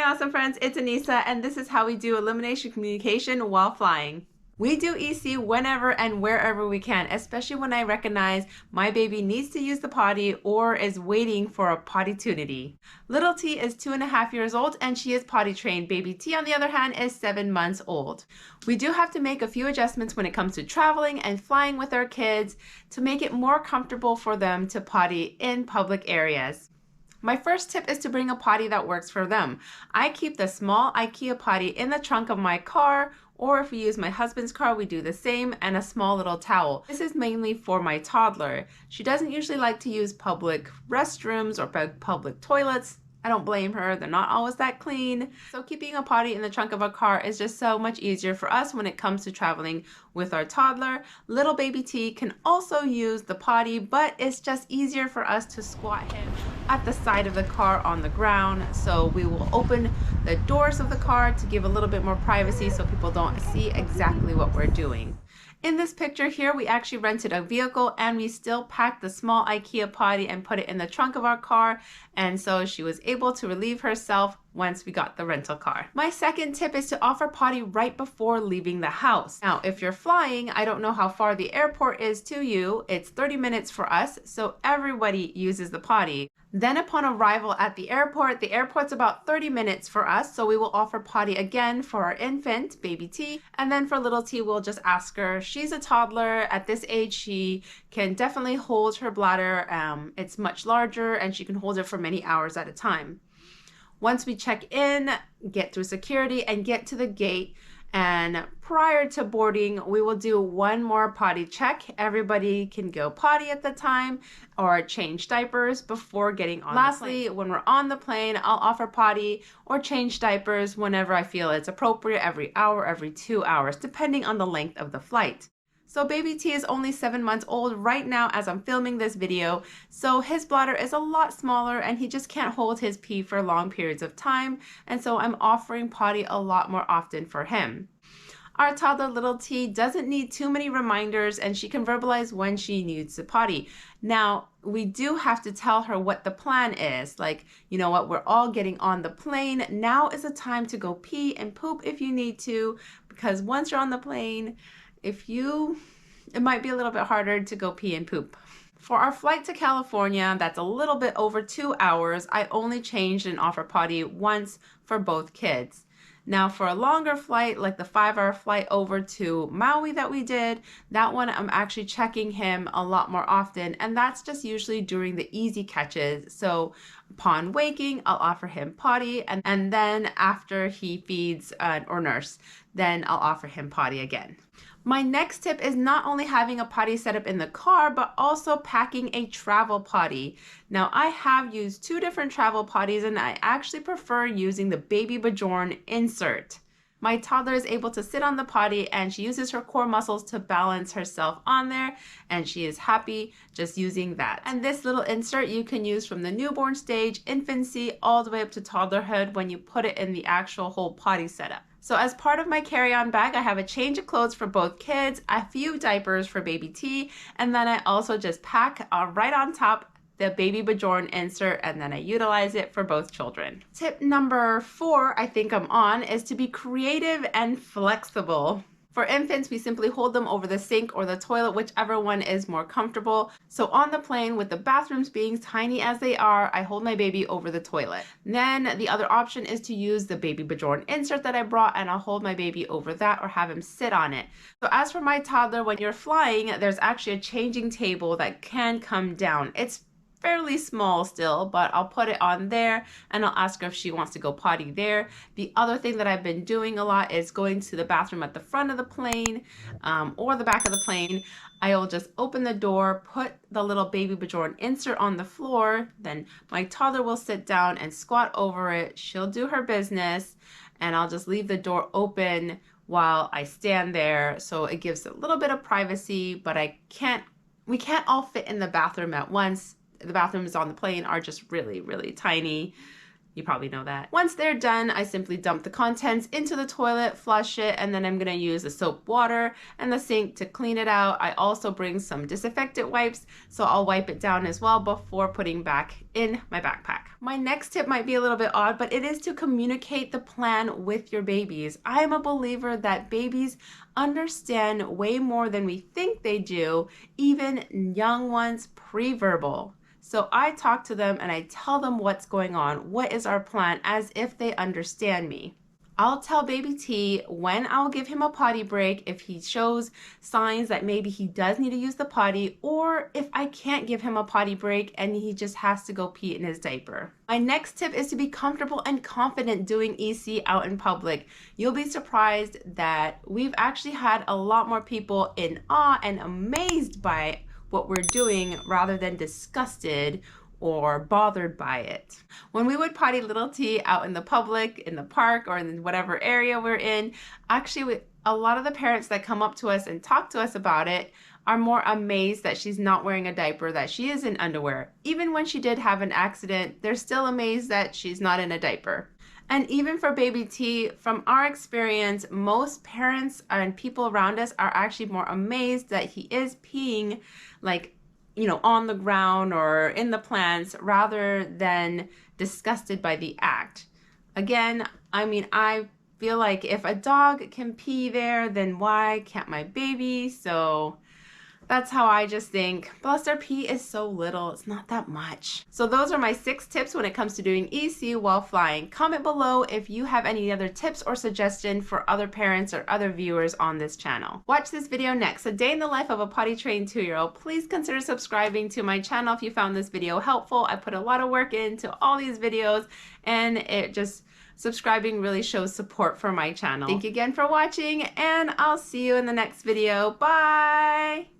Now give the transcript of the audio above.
awesome friends, it's Anissa and this is how we do elimination communication while flying. We do EC whenever and wherever we can, especially when I recognize my baby needs to use the potty or is waiting for a pottytunity. Little T is 2.5 years old and she is potty trained. Baby T, on the other hand, is 7 months old. We do have to make a few adjustments when it comes to traveling and flying with our kids to make it more comfortable for them to potty in public areas. My first tip is to bring a potty that works for them. I keep the small IKEA potty in the trunk of my car, or if we use my husband's car, we do the same, and a small little towel. This is mainly for my toddler. She doesn't usually like to use public restrooms or public toilets. I don't blame her, they're not always that clean. So keeping a potty in the trunk of a car is just so much easier for us when it comes to traveling with our toddler. Little baby T can also use the potty, but it's just easier for us to squat him at the side of the car on the ground. So we will open the doors of the car to give a little bit more privacy so people don't see exactly what we're doing. In this picture here, we actually rented a vehicle and we still packed the small IKEA potty and put it in the trunk of our car. And so she was able to relieve herself once we got the rental car. My second tip is to offer potty right before leaving the house. Now, if you're flying, I don't know how far the airport is to you. It's 30 minutes for us, so everybody uses the potty. Then upon arrival at the airport's about 30 minutes for us, so we will offer potty again for our infant, baby T, and then for little T, we'll just ask her. She's a toddler. At this age, she can definitely hold her bladder. It's much larger and she can hold it for many hours at a time. Once we check in, get through security, and get to the gate, and prior to boarding, we will do one more potty check. Everybody can go potty at the time or change diapers before getting on. Lastly, when we're on the plane, I'll offer potty or change diapers whenever I feel it's appropriate, every hour, every 2 hours, depending on the length of the flight. So baby T is only 7 months old right now as I'm filming this video, so his bladder is a lot smaller and he just can't hold his pee for long periods of time, and so I'm offering potty a lot more often for him. Our toddler little T doesn't need too many reminders and she can verbalize when she needs to potty. Now, we do have to tell her what the plan is. Like, you know what, we're all getting on the plane. Now is the time to go pee and poop if you need to, because once you're on the plane, it might be a little bit harder to go pee and poop. For our flight to California, that's a little bit over 2 hours, I only changed and offered potty once for both kids. Now for a longer flight, like the 5-hour flight over to Maui that we did, that one I'm actually checking him a lot more often, and that's just usually during the easy catches. So upon waking, I'll offer him potty, and then after he feeds or nurse, then I'll offer him potty again. My next tip is not only having a potty set up in the car, but also packing a travel potty. Now, I have used 2 different travel potties, and I actually prefer using the baby Bajorn insert. My toddler is able to sit on the potty and she uses her core muscles to balance herself on there, and she is happy just using that. And this little insert you can use from the newborn stage, infancy, all the way up to toddlerhood when you put it in the actual whole potty setup. So as part of my carry-on bag, I have a change of clothes for both kids, a few diapers for baby T, and then I also just pack right on top the baby Bajorn insert, and then I utilize it for both children. Tip number 4, I think I'm on, is to be creative and flexible. For infants, we simply hold them over the sink or the toilet, whichever one is more comfortable. So on the plane, with the bathrooms being tiny as they are, I hold my baby over the toilet. Then the other option is to use the baby Bajorn insert that I brought, and I'll hold my baby over that or have him sit on it. So as for my toddler, when you're flying, there's actually a changing table that can come down. It's fairly small still, but I'll put it on there and I'll ask her if she wants to go potty there. The other thing that I've been doing a lot is going to the bathroom at the front of the plane or the back of the plane. I'll just open the door, put the little baby Bajorn insert on the floor, then my toddler will sit down and squat over it. She'll do her business, and I'll just leave the door open while I stand there, so it gives a little bit of privacy, but we can't all fit in the bathroom at once. The bathrooms on the plane are just really, really tiny. You probably know that. Once they're done, I simply dump the contents into the toilet, flush it, and then I'm gonna use the soap water and the sink to clean it out. I also bring some disinfectant wipes, so I'll wipe it down as well before putting back in my backpack. My next tip might be a little bit odd, but it is to communicate the plan with your babies. I am a believer that babies understand way more than we think they do, even young ones pre-verbal. So I talk to them and I tell them what's going on, what is our plan, as if they understand me. I'll tell baby T when I'll give him a potty break if he shows signs that maybe he does need to use the potty, or if I can't give him a potty break and he just has to go pee in his diaper. My next tip is to be comfortable and confident doing EC out in public. You'll be surprised that we've actually had a lot more people in awe and amazed by what we're doing rather than disgusted or bothered by it. When we would potty little T out in the public, in the park, or in whatever area we're in, actually a lot of the parents that come up to us and talk to us about it are more amazed that she's not wearing a diaper, that she is in underwear. Even when she did have an accident, they're still amazed that she's not in a diaper. And even for baby T, from our experience, most parents and people around us are actually more amazed that he is peeing on the ground or in the plants rather than disgusted by the act. Again, I feel like if a dog can pee there, then why can't my baby? So that's how I just think. Plus their pee is so little, it's not that much. So those are my 6 tips when it comes to doing EC while flying. Comment below if you have any other tips or suggestions for other parents or other viewers on this channel. Watch this video next, a day in the life of a potty trained 2-year-old. Please consider subscribing to my channel if you found this video helpful. I put a lot of work into all these videos, and subscribing really shows support for my channel. Thank you again for watching, and I'll see you in the next video. Bye!